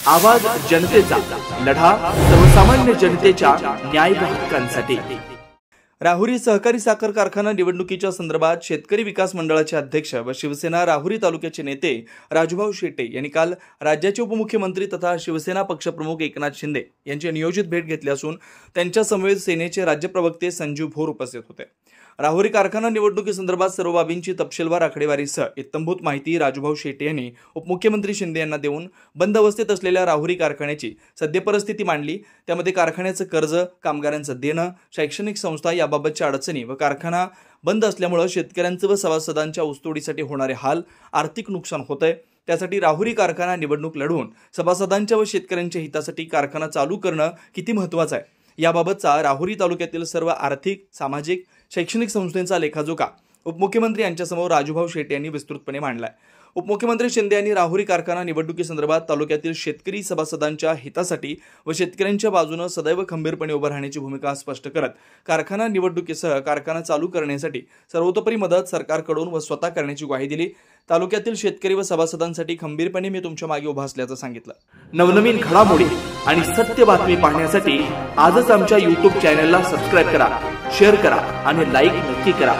आवाज जनतेचा, लढा सर्वसामान्य जनतेच्या न्याय व हक्कांसाठी। राहुरी सहकारी साखर कारखाना निवडणुकीच्या संदर्भात शेतकरी विकास मंडळाचे अध्यक्ष व शिवसेना राहुरी तालुक्याचे नेते राजूभाऊ शेटे यांनी काल राज्याचे उपमुख्यमंत्री तथा शिवसेना पक्षप्रमुख एकनाथ शिंदे यांची नियोजित भेट घेतली असून त्यांच्या समवेत सेनेचे राज्य प्रवक्ते संजीव भोर उपस्थित होते। राहुरी कारखाना निवडणुकीसंदर्भात सर्व बाबींची तपशीलवार आकडेवारीसह इत्थंभूत माहिती राजूभाऊ शेटे यांनी उपमुख्यमंत्री शिंदे यांना देऊन बंद अवस्थेत असलेल्या राहुरी कारखान्याची सद्य परिस्थिती मांडली। त्यामध्ये कारखान्याचं कर्ज, कामगारांचं देणं, शैक्षणिक संस्था याबाबतच्या अडचणी व कारखाना बंद असल्यामुळे शेतकऱ्यांचं व सभासदांच्या ऊसतोडीसाठी होणारे हाल, आर्थिक नुकसान होतंय। त्यासाठी राहुरी कारखाना निवडणूक लढवून सभासदांच्या व शेतकऱ्यांच्या हितासाठी कारखाना चालू करणं किती महत्त्वाचं आहे याबाबतचा राहुरी तालुक्यातील सर्व आर्थिक, सामाजिक, शैक्षणिक संस्थांचा लेखाजोखा उपमुख्यमंत्री यांच्यासमोर राजूभाऊ शेटे यांनी विस्तृतपणे मांडलाय। उपमुख्यमंत्री शिंदे यांनी राहुरी कारखाना निवडणुकीसंदर्भात तालुक्यातील शेतकरी सभासदांच्या हितासाठी व शेतकऱ्यांच्या बाजूने सदैव खंबीरपणे उभं राहण्याची भूमिका स्पष्ट करत कारखाना निवडणुकीसह कारखाना चालू करण्यासाठी सर्वतोपरी मदत सरकारकडून व स्वतः करण्याची ग्वाही दिली। तालुक्यातील शेतकरी व सभासदांसाठी खंबीरपणे मी तुमच्या मागे उभा असल्याचं सांगितलं। नवनवीन घडामोडी आणि सत्य बातमी पाहण्यासाठी आजच आमच्या YouTube चॅनलला सबस्क्राइब करा, शेअर करा आणि लाईक नक्की करा।